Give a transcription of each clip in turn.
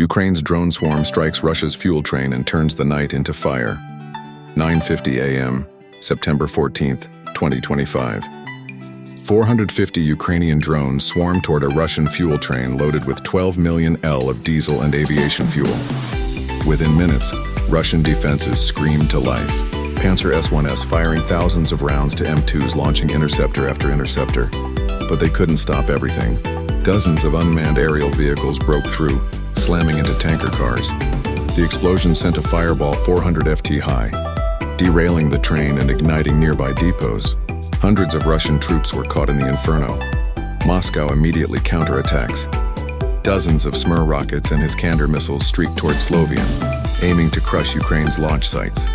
Ukraine's drone swarm strikes Russia's fuel train and turns the night into fire. 9:50 a.m., September 14th, 2025. 450 Ukrainian drones swarm toward a Russian fuel train loaded with 12 million L of diesel and aviation fuel. Within minutes, Russian defenses screamed to life. Panzer S-1S firing thousands of rounds to M2s, launching interceptor after interceptor. But they couldn't stop everything. Dozens of unmanned aerial vehicles broke through, slamming into tanker cars. The explosion sent a fireball 400 ft high, derailing the train and igniting nearby depots. Hundreds of Russian troops were caught in the inferno. Moscow immediately counterattacks. Dozens of Smir rockets and Iskander missiles streaked toward Slovian, aiming to crush Ukraine's launch sites.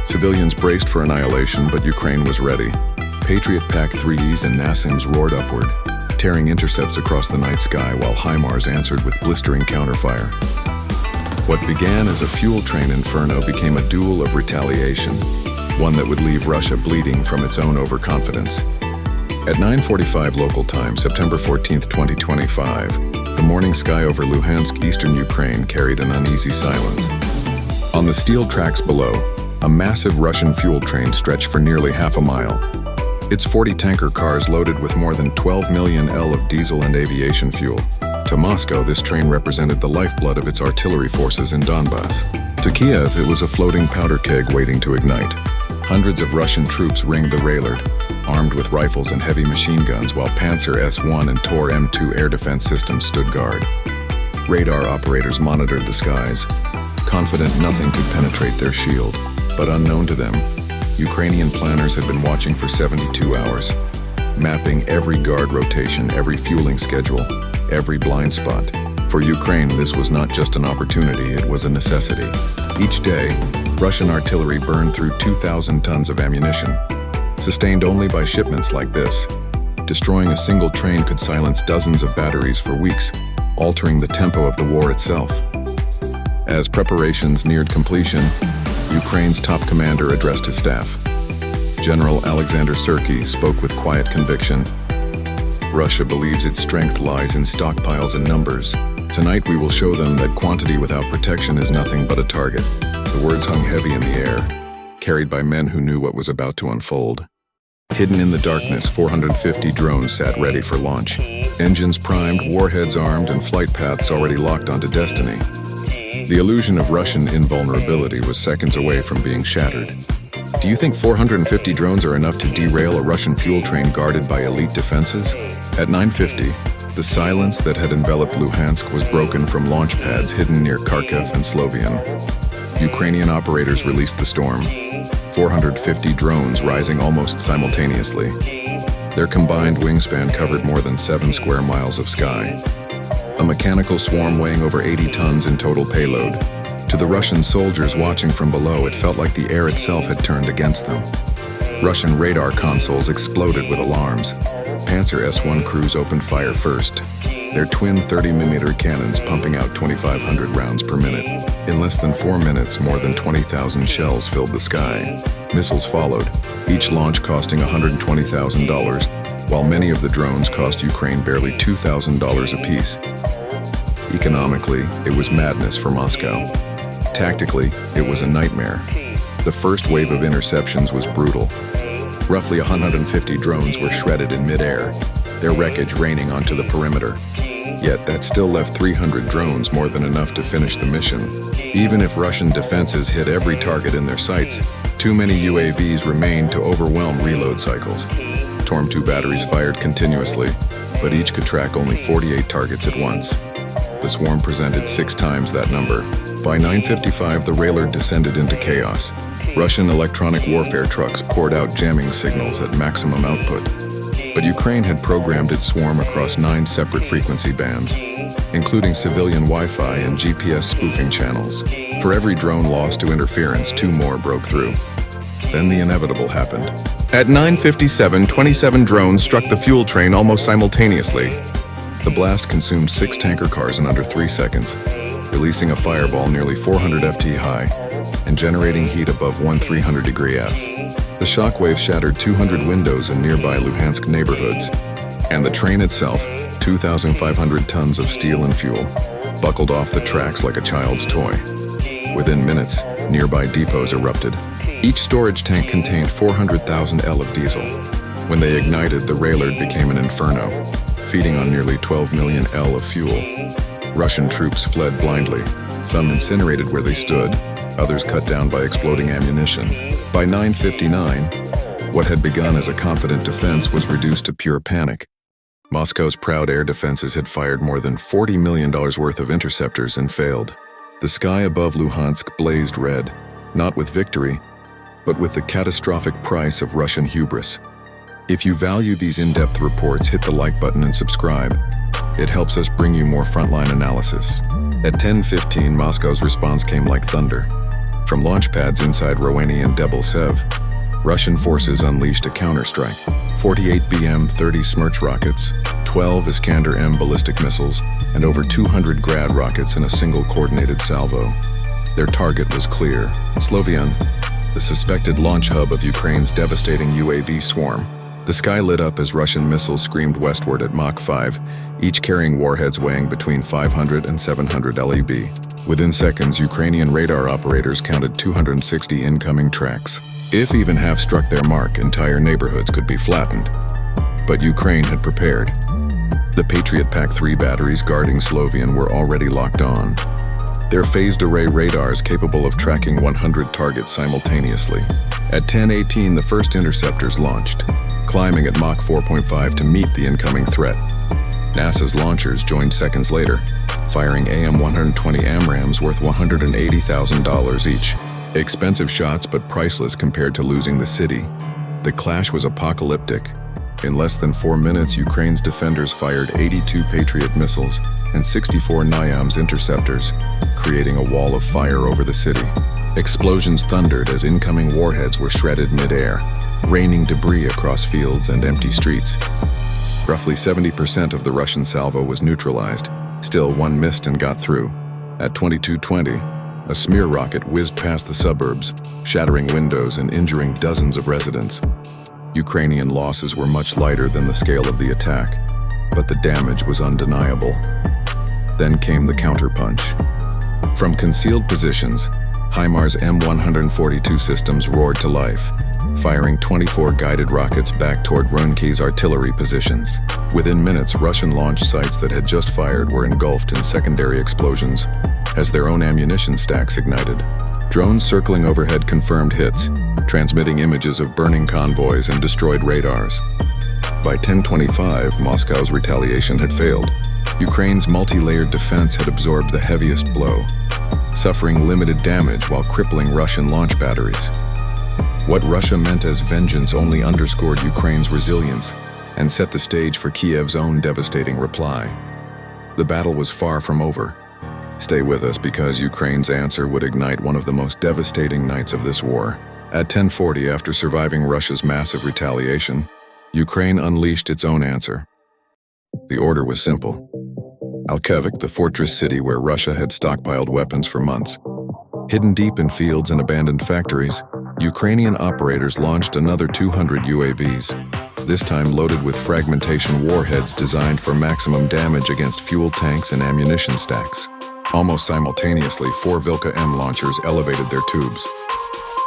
Civilians braced for annihilation, but Ukraine was ready. Patriot PAC-3Es and NASAMS roared upward, tearing intercepts across the night sky while HIMARS answered with blistering counterfire. What began as a fuel train inferno became a duel of retaliation, one that would leave Russia bleeding from its own overconfidence. At 9:45 local time, September 14th, 2025, the morning sky over Luhansk, eastern Ukraine carried an uneasy silence. On the steel tracks below, a massive Russian fuel train stretched for nearly half a mile. Its 40 tanker cars loaded with more than 12 million L of diesel and aviation fuel. To Moscow, this train represented the lifeblood of its artillery forces in Donbass. To Kiev, it was a floating powder keg waiting to ignite. Hundreds of Russian troops ringed the railroad, armed with rifles and heavy machine guns, while Panzer S-1 and Tor M2 air defense systems stood guard. Radar operators monitored the skies, confident nothing could penetrate their shield. But unknown to them, Ukrainian planners had been watching for 72 hours, mapping every guard rotation, every fueling schedule, every blind spot. For Ukraine, this was not just an opportunity, it was a necessity. Each day, Russian artillery burned through 2,000 tons of ammunition, sustained only by shipments like this. Destroying a single train could silence dozens of batteries for weeks, altering the tempo of the war itself. As preparations neared completion, Ukraine's top commander addressed his staff. General Alexander Syrskyi spoke with quiet conviction. Russia believes its strength lies in stockpiles and numbers. Tonight we will show them that quantity without protection is nothing but a target. The words hung heavy in the air, carried by men who knew what was about to unfold. Hidden in the darkness, 450 drones sat ready for launch. Engines primed, warheads armed, and flight paths already locked onto destiny. The illusion of Russian invulnerability was seconds away from being shattered. Do you think 450 drones are enough to derail a Russian fuel train guarded by elite defenses? At 9:50, the silence that had enveloped Luhansk was broken from launch pads hidden near Kharkiv and Slovian. Ukrainian operators released the storm, 450 drones rising almost simultaneously. Their combined wingspan covered more than 7 square miles of sky. A mechanical swarm weighing over 80 tons in total payload. To the Russian soldiers watching from below, it felt like the air itself had turned against them. Russian radar consoles exploded with alarms. Panzer S-1 crews opened fire first, their twin 30mm cannons pumping out 2,500 rounds per minute. In less than 4 minutes, more than 20,000 shells filled the sky. Missiles followed, each launch costing $120,000, while many of the drones cost Ukraine barely $2,000 apiece. Economically, it was madness for Moscow. Tactically, it was a nightmare. The first wave of interceptions was brutal. Roughly 150 drones were shredded in midair, their wreckage raining onto the perimeter. Yet that still left 300 drones, more than enough to finish the mission. Even if Russian defenses hit every target in their sights, too many UAVs remained to overwhelm reload cycles. Torm 2 batteries fired continuously, but each could track only 48 targets at once. The swarm presented 6 times that number. By 9:55, the railroad descended into chaos. Russian electronic warfare trucks poured out jamming signals at maximum output. But Ukraine had programmed its swarm across 9 separate frequency bands, including civilian Wi-Fi and GPS spoofing channels. For every drone lost to interference, 2 more broke through. Then the inevitable happened. At 9:57, 27 drones struck the fuel train almost simultaneously. The blast consumed 6 tanker cars in under 3 seconds, releasing a fireball nearly 400 ft high and generating heat above 1300° F. The shockwave shattered 200 windows in nearby Luhansk neighborhoods, and the train itself, 2,500 tons of steel and fuel, buckled off the tracks like a child's toy. Within minutes, nearby depots erupted. Each storage tank contained 400,000 L of diesel. When they ignited, the railroad became an inferno, feeding on nearly 12 million L of fuel. Russian troops fled blindly, some incinerated where they stood, others cut down by exploding ammunition. By 9:59, what had begun as a confident defense was reduced to pure panic. Moscow's proud air defenses had fired more than $40 million worth of interceptors and failed. The sky above Luhansk blazed red, not with victory, but with the catastrophic price of Russian hubris. If you value these in-depth reports, hit the like button and subscribe. It helps us bring you more frontline analysis. At 10:15, Moscow's response came like thunder. From launch pads inside Roveny and Debaltseve, Russian forces unleashed a counterstrike. 48 BM-30 Smerch rockets, 12 Iskander-M ballistic missiles, and over 200 Grad rockets in a single coordinated salvo. Their target was clear: Slovian, the suspected launch hub of Ukraine's devastating UAV swarm. The sky lit up as Russian missiles screamed westward at Mach 5, each carrying warheads weighing between 500 and 700 LEB. Within seconds, Ukrainian radar operators counted 260 incoming tracks. If even half struck their mark, entire neighborhoods could be flattened. But Ukraine had prepared. The Patriot PAC-3 batteries guarding Slovian were already locked on. Their phased array radars capable of tracking 100 targets simultaneously. At 10:18, the first interceptors launched, climbing at Mach 4.5 to meet the incoming threat. NASA's launchers joined seconds later, firing AM-120 AMRAAMs worth $180,000 each. Expensive shots, but priceless compared to losing the city. The clash was apocalyptic. In less than 4 minutes, Ukraine's defenders fired 82 Patriot missiles and 64 NAYAMS interceptors, creating a wall of fire over the city. Explosions thundered as incoming warheads were shredded mid-air, raining debris across fields and empty streets. Roughly 70% of the Russian salvo was neutralized. Still, one missed and got through. At 22:20, a smear rocket whizzed past the suburbs, shattering windows and injuring dozens of residents. Ukrainian losses were much lighter than the scale of the attack, but the damage was undeniable. Then came the counterpunch. From concealed positions, HIMARS M142 systems roared to life, firing 24 guided rockets back toward Roenke's artillery positions. Within minutes, Russian launch sites that had just fired were engulfed in secondary explosions as their own ammunition stacks ignited. Drones circling overhead confirmed hits, transmitting images of burning convoys and destroyed radars. By 10:25, Moscow's retaliation had failed. Ukraine's multi-layered defense had absorbed the heaviest blow, suffering limited damage while crippling Russian launch batteries. What Russia meant as vengeance only underscored Ukraine's resilience and set the stage for Kiev's own devastating reply. The battle was far from over. Stay with us because Ukraine's answer would ignite one of the most devastating nights of this war. At 10:40, after surviving Russia's massive retaliation, Ukraine unleashed its own answer. The order was simple. Alchevsk, the fortress city where Russia had stockpiled weapons for months. Hidden deep in fields and abandoned factories, Ukrainian operators launched another 200 UAVs, this time loaded with fragmentation warheads designed for maximum damage against fuel tanks and ammunition stacks. Almost simultaneously, 4 Vilka-M launchers elevated their tubes.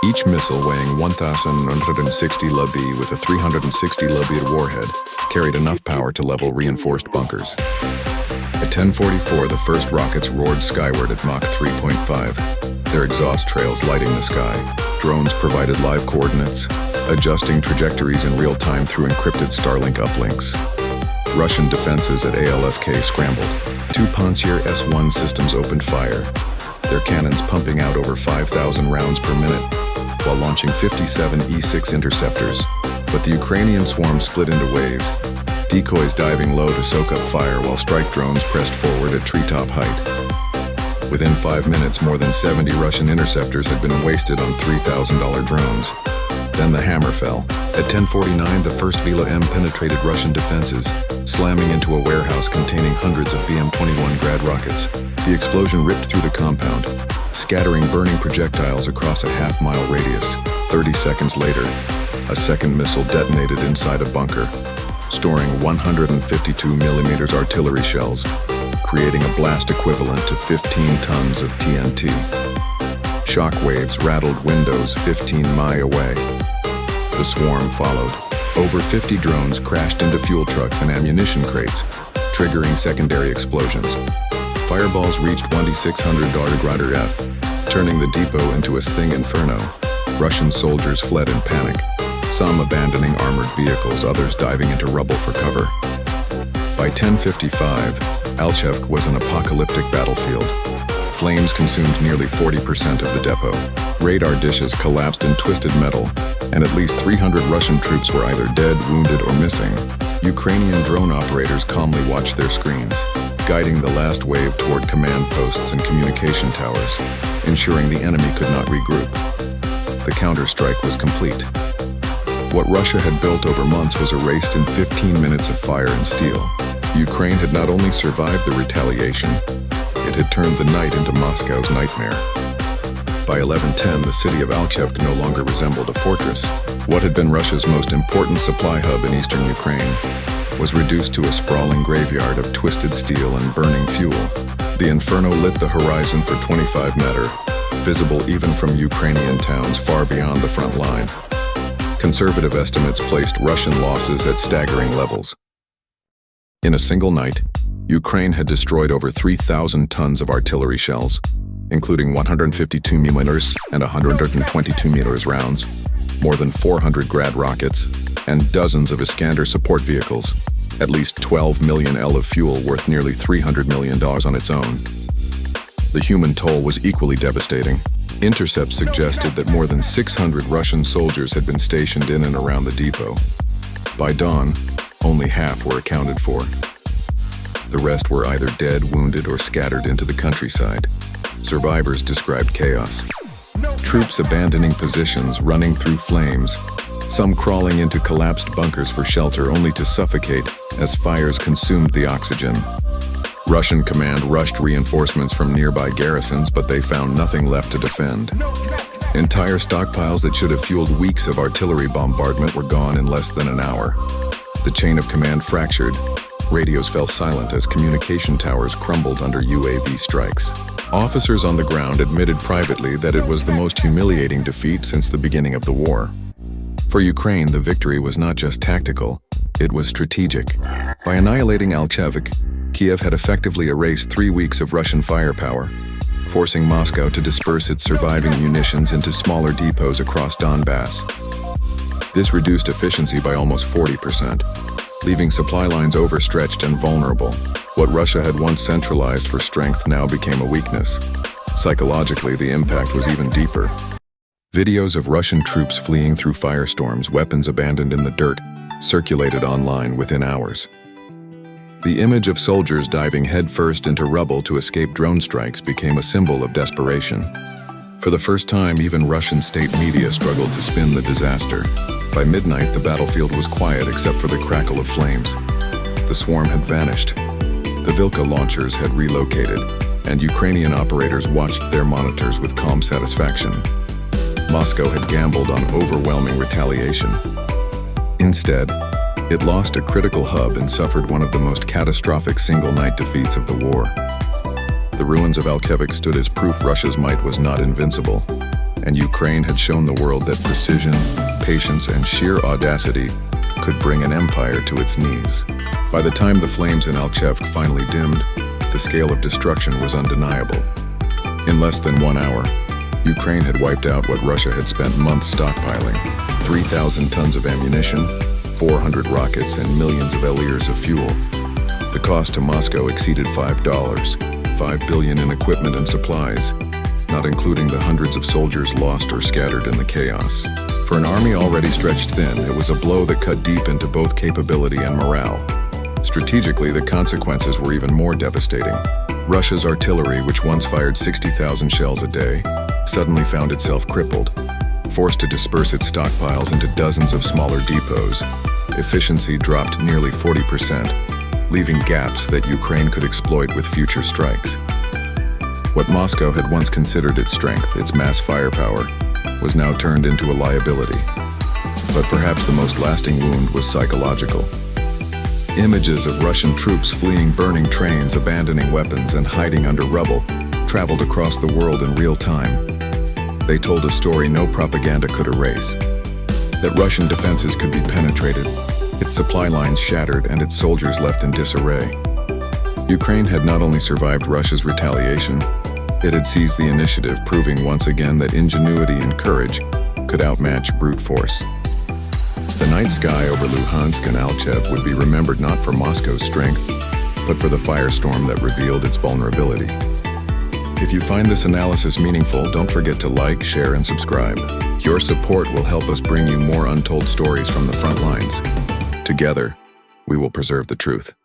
Each missile weighing 1,160 lb with a 360 lb warhead carried enough power to level reinforced bunkers. At 10:44, the first rockets roared skyward at Mach 3.5, their exhaust trails lighting the sky. Drones provided live coordinates, adjusting trajectories in real time through encrypted Starlink uplinks. Russian defenses at ALFK scrambled. 2 Pantsir S-1 systems opened fire, their cannons pumping out over 5,000 rounds per minute, while launching 57 E-6 interceptors. But the Ukrainian swarm split into waves, decoys diving low to soak up fire while strike drones pressed forward at treetop height. Within 5 minutes, more than 70 Russian interceptors had been wasted on $3,000 drones. Then the hammer fell. At 10:49, the first Vila-M penetrated Russian defenses, slamming into a warehouse containing hundreds of BM-21 Grad rockets. The explosion ripped through the compound, scattering burning projectiles across a half-mile radius. 30 seconds later, a second missile detonated inside a bunker, storing 152mm artillery shells. creating a blast equivalent to 15 tons of TNT. Shock waves rattled windows 15 miles away. The swarm followed. Over 50 drones crashed into fuel trucks and ammunition crates, triggering secondary explosions. Fireballs reached 2600 Grader F, turning the depot into a sting inferno. Russian soldiers fled in panic, some abandoning armored vehicles, others diving into rubble for cover. By 10:55, Alchevsk was an apocalyptic battlefield. Flames consumed nearly 40% of the depot. Radar dishes collapsed in twisted metal, and at least 300 Russian troops were either dead, wounded, or missing. Ukrainian drone operators calmly watched their screens, guiding the last wave toward command posts and communication towers, ensuring the enemy could not regroup. The counterstrike was complete. What Russia had built over months was erased in 15 minutes of fire and steel. Ukraine had not only survived the retaliation, it had turned the night into Moscow's nightmare. By 11:10, the city of Alchevsk no longer resembled a fortress. What had been Russia's most important supply hub in eastern Ukraine was reduced to a sprawling graveyard of twisted steel and burning fuel. The inferno lit the horizon for 25 meters, visible even from Ukrainian towns far beyond the front line. Conservative estimates placed Russian losses at staggering levels. In a single night, Ukraine had destroyed over 3,000 tons of artillery shells, including 152 mm and 122 mm rounds, more than 400 Grad rockets, and dozens of Iskander support vehicles, at least 12 million L of fuel worth nearly $300 million on its own. The human toll was equally devastating. Intercepts suggested that more than 600 Russian soldiers had been stationed in and around the depot. By dawn, only half were accounted for. The rest were either dead, wounded, or scattered into the countryside. Survivors described chaos. Troops abandoning positions, running through flames, some crawling into collapsed bunkers for shelter only to suffocate as fires consumed the oxygen. Russian command rushed reinforcements from nearby garrisons, but they found nothing left to defend. Entire stockpiles that should have fueled weeks of artillery bombardment were gone in less than an hour. The chain of command fractured. Radios fell silent as communication towers crumbled under UAV strikes. Officers on the ground admitted privately that it was the most humiliating defeat since the beginning of the war. For Ukraine, the victory was not just tactical, it was strategic. By annihilating Alchevsk, Kiev had effectively erased 3 weeks of Russian firepower, forcing Moscow to disperse its surviving munitions into smaller depots across Donbass. This reduced efficiency by almost 40%, leaving supply lines overstretched and vulnerable. What Russia had once centralized for strength now became a weakness. Psychologically, the impact was even deeper. Videos of Russian troops fleeing through firestorms, weapons abandoned in the dirt, circulated online within hours. The image of soldiers diving headfirst into rubble to escape drone strikes became a symbol of desperation. For the first time, even Russian state media struggled to spin the disaster. By midnight, the battlefield was quiet except for the crackle of flames. The swarm had vanished. The Vilka launchers had relocated, and Ukrainian operators watched their monitors with calm satisfaction. Moscow had gambled on overwhelming retaliation. Instead, it lost a critical hub and suffered one of the most catastrophic single-night defeats of the war. The ruins of Alchevsk stood as proof Russia's might was not invincible, and Ukraine had shown the world that precision, patience, and sheer audacity could bring an empire to its knees. By the time the flames in Alchevsk finally dimmed, the scale of destruction was undeniable. In less than 1 hour, Ukraine had wiped out what Russia had spent months stockpiling: 3,000 tons of ammunition, 400 rockets, and millions of liters of fuel. The cost to Moscow exceeded $5 billion in equipment and supplies, not including the hundreds of soldiers lost or scattered in the chaos. For an army already stretched thin, it was a blow that cut deep into both capability and morale. Strategically, the consequences were even more devastating. Russia's artillery, which once fired 60,000 shells a day, suddenly found itself crippled. Forced to disperse its stockpiles into dozens of smaller depots, efficiency dropped nearly 40%, leaving gaps that Ukraine could exploit with future strikes. What Moscow had once considered its strength, its mass firepower, was now turned into a liability. But perhaps the most lasting wound was psychological. Images of Russian troops fleeing burning trains, abandoning weapons, and hiding under rubble traveled across the world in real time. They told a story no propaganda could erase. That Russian defenses could be penetrated, its supply lines shattered, and its soldiers left in disarray. Ukraine had not only survived Russia's retaliation, it had seized the initiative, proving once again that ingenuity and courage could outmatch brute force. The night sky over Luhansk and Alchevsk would be remembered not for Moscow's strength, but for the firestorm that revealed its vulnerability. If you find this analysis meaningful, don't forget to like, share, and subscribe. Your support will help us bring you more untold stories from the front lines. Together, we will preserve the truth.